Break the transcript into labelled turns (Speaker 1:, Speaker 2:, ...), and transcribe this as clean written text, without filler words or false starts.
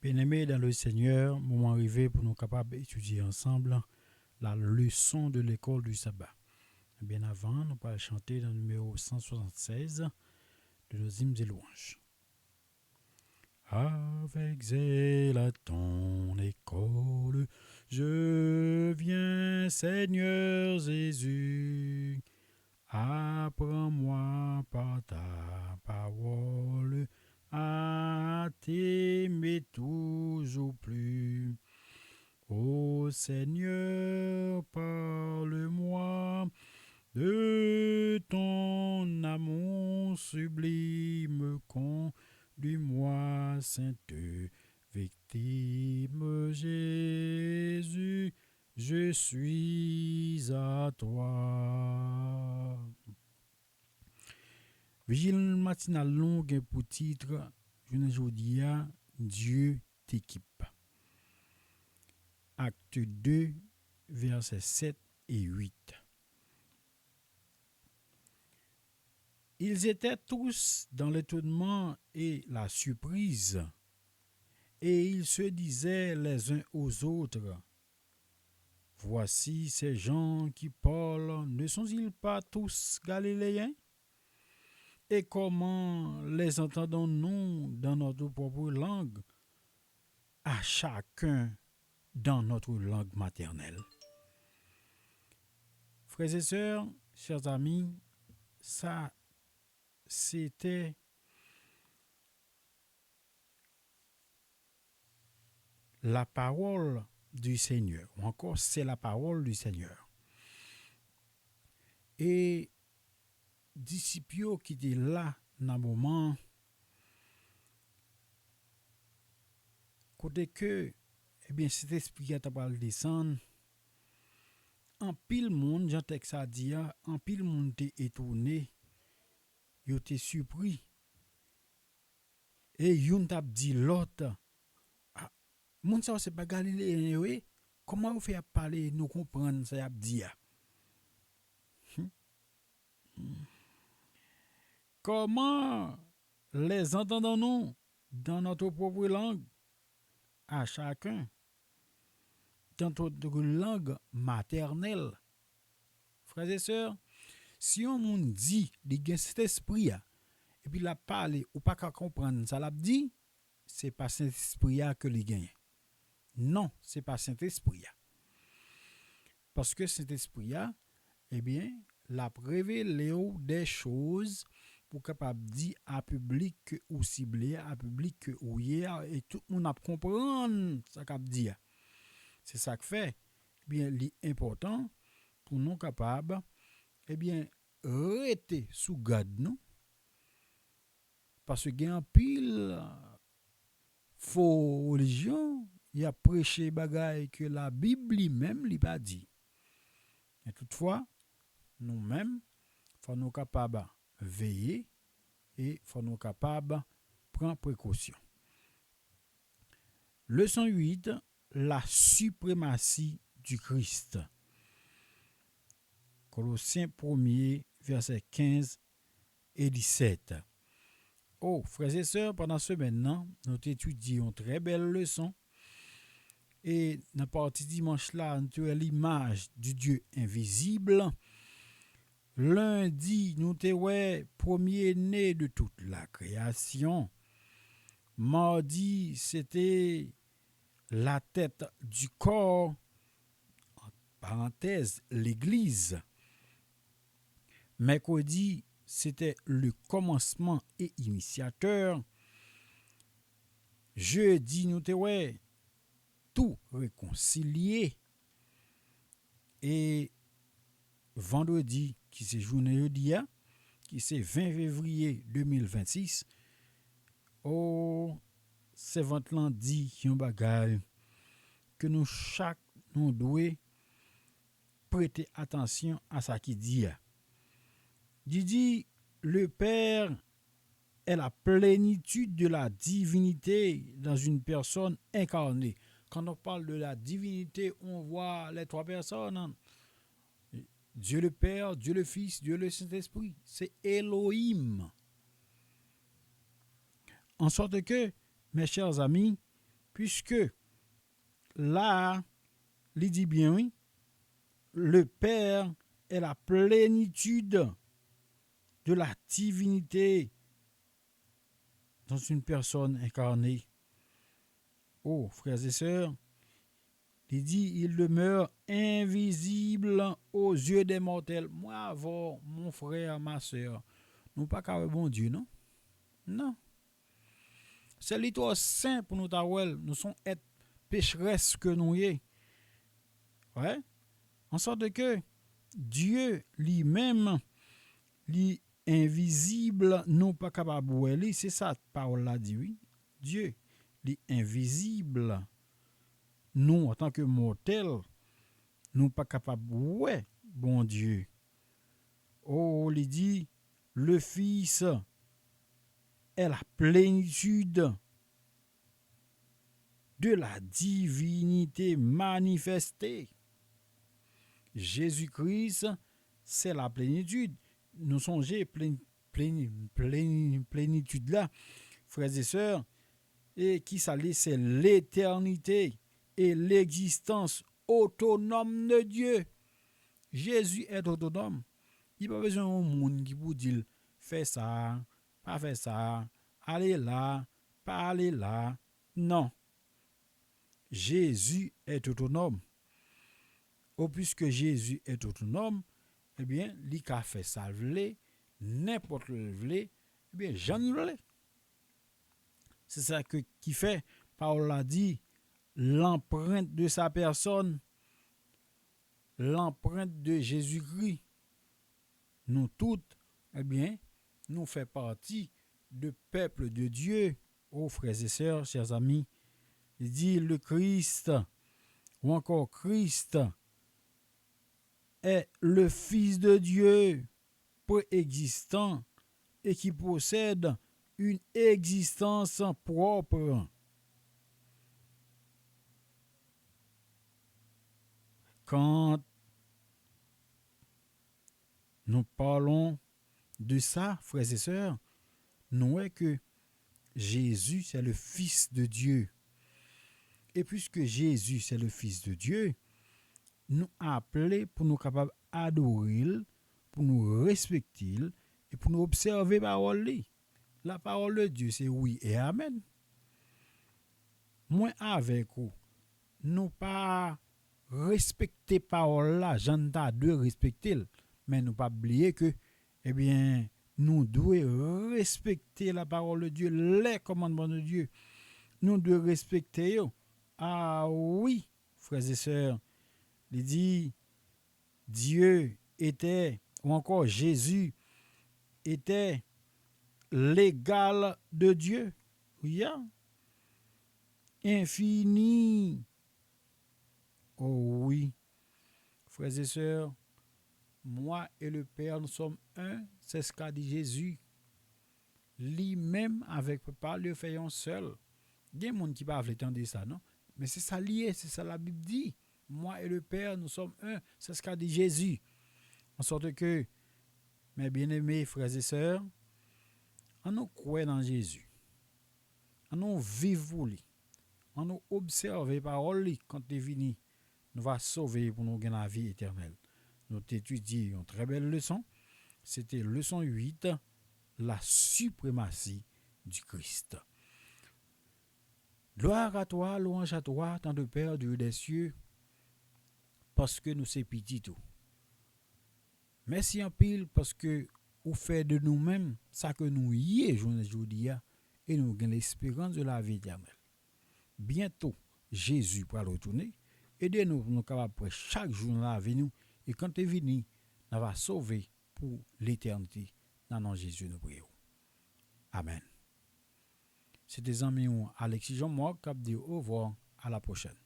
Speaker 1: Bien-aimés dans le Seigneur, moment arrivé pour nous capables d'étudier ensemble la leçon de l'école du sabbat. Bien avant, nous allons chanter dans le numéro 176 de nos hymnes et louanges. Avec zèle à ton école, je viens, Seigneur Jésus. Apprends-moi par ta parole à t'aimer toujours plus. Ô Seigneur, parle-moi de ton amour sublime, conduis-moi, sainte victime Jésus, je suis à toi. Vigile matinale longue pour titre, je ne dis Dieu t'équipe. Acte 2, versets 7 et 8. Ils étaient tous dans l'étonnement et la surprise, et ils se disaient les uns aux autres, voici ces gens qui parlent, ne sont-ils pas tous galiléens? Et comment les entendons-nous dans notre propre langue, à chacun dans notre langue maternelle? Frères et sœurs, chers amis, ça c'était la parole du Seigneur, ou encore c'est la parole du Seigneur. Et disciples qui étaient là dans le moment, côté que, eh bien, cet esprit qui a parlé descendre, en pile monde, Jean texte a dit, en pile monde était étonné, il était surpris. Et yon t'a dit l'autre, ah, moun ça c'est pas Galiléen, oui? Comment vous fait parler, nous comprendre ça y a dit? Comment les entendons-nous dans notre propre langue, à chacun, dans notre langue maternelle? Frères et sœurs, si on moun dit, il y a cet esprit, et puis la parle, ou pas qu'à comprendre, ça l'a dit, c'est pas cet esprit que il gagne. Non, c'est pas cet esprit. Parce que cet esprit, eh bien, l'a révélé des choses pour capable dire à public ou ciblé à public ou hier et tout le monde a comprendre ça qu'a dit. C'est ça que fait bien l'important pour nous capable eh bien rester sous garde nous parce que gain pile faux religion il a prêché bagaille que la Bible lui-même lui pas dit. Et toutefois nous-mêmes faut nous capable veiller et faut nous capable prendre précaution. Leçon 8, la suprématie du Christ. Colossiens 1er, versets 15 et 17. Oh, frères et sœurs, pendant ce maintenant, nous étudions une très belle leçon. Et dans la partie dimanche là, nous avons l'image du Dieu invisible. Lundi, nous avons premier-né de toute la création. Mardi, c'était la tête du corps, en parenthèse, l'église. Mercredi, c'était le commencement et initiateur. Jeudi, nous avons tout réconcilié. Et vendredi, qui c'est journée jeudi, qui c'est 20 février 2026, oh, c'est votre lundi qui un bagage que nous chaque nous devons prêter attention à ça qui dit. Il dit le Père est la plénitude de la divinité dans une personne incarnée. Quand on parle de la divinité, on voit les trois personnes. Dieu le Père, Dieu le Fils, Dieu le Saint-Esprit. C'est Elohim. En sorte que, mes chers amis, puisque là, il dit bien, oui, le Père est la plénitude de la divinité dans une personne incarnée. Oh, frères et sœurs, il dit, il demeure invisible aux yeux des mortels. Moi, avant, mon frère, ma sœur, nous pas qu'à bon Dieu, non? Non. C'est l'histoire saint pour nous t'awel. Nous sommes être pécheresses que nous y est. Ouais. En sorte que Dieu lui-même, lui invisible, nous pas capable de voir. C'est ça, parole là dit, oui. Dieu, lui invisible, nous, en tant que mortels, nous pas capable de voir, bon Dieu. Oh, il dit, le Fils est la plénitude de la divinité manifestée. Jésus-Christ, c'est la plénitude. Nous songez plénitude là, frères et sœurs, et qui s'allie, c'est l'éternité et l'existence autonome de Dieu. Jésus est autonome. Il n'y a pas besoin d'un monde qui vous dit fais ça, pas faire ça, allez là, pas aller là. Non. Jésus est autonome. Au puisque Jésus est autonome, eh bien, il a fait ça vle, n'importe le vle, eh bien, j'en vle. C'est ça qui fait, Paul a dit, l'empreinte de sa personne, l'empreinte de Jésus-Christ. Nous toutes, eh bien, nous fait partie du peuple de Dieu. Oh, frères et sœurs, chers amis, il dit le Christ, ou encore Christ, est le Fils de Dieu, préexistant et qui possède une existence propre. Quand nous parlons de ça, frères et sœurs, nous voyons que Jésus, c'est le Fils de Dieu. Et puisque Jésus, c'est le Fils de Dieu, nous appelons pour nous capables d'adorer, pour nous respecter et pour nous observer la parole. La parole de Dieu, c'est oui et amen. Moi avec vous, nous pas respecter parole là, j'en ai de respecter, mais nous pas oublier que, eh bien, nous devons respecter la parole de Dieu, les commandements de Dieu. Nous devons respecter. Ah oui, frères et sœurs, il dit, Dieu était, ou encore Jésus était l'égal de Dieu. Oui, infini. Oh oui, frères et sœurs, moi et le Père, nous sommes un, c'est ce qu'a dit Jésus. Lui-même avec papa, le faisons seul. Il y a des gens qui ne peuvent pas entendre ça, non? Mais c'est ça lié, c'est ça la Bible dit. Moi et le Père, nous sommes un, c'est ce qu'a dit Jésus. En sorte que, mes bien-aimés frères et sœurs, on nous croit dans Jésus. On nous vivre pour lui. On nous observe les paroles quand il est venu. Nous va sauver pour nous gagner la vie éternelle. Nous étudions une très belle leçon. C'était leçon 8, la suprématie du Christ. Gloire à toi, louange à toi, tant de Père, Dieu des cieux, parce que nous c'est petit tout. Merci en pile parce que vous faites de nous-mêmes ça que nous y est aujourd'hui et nous gagnons l'espérance de la vie éternelle. Bientôt, Jésus va retourner. Aidez-nous pour nous capables chaque jour là avec nous et quand il est venu, nous va sauver pour l'éternité. Dans le nom de Jésus, nous prions. Amen. C'était amis Alexis Jean-Marc qui a dit au revoir, à la prochaine.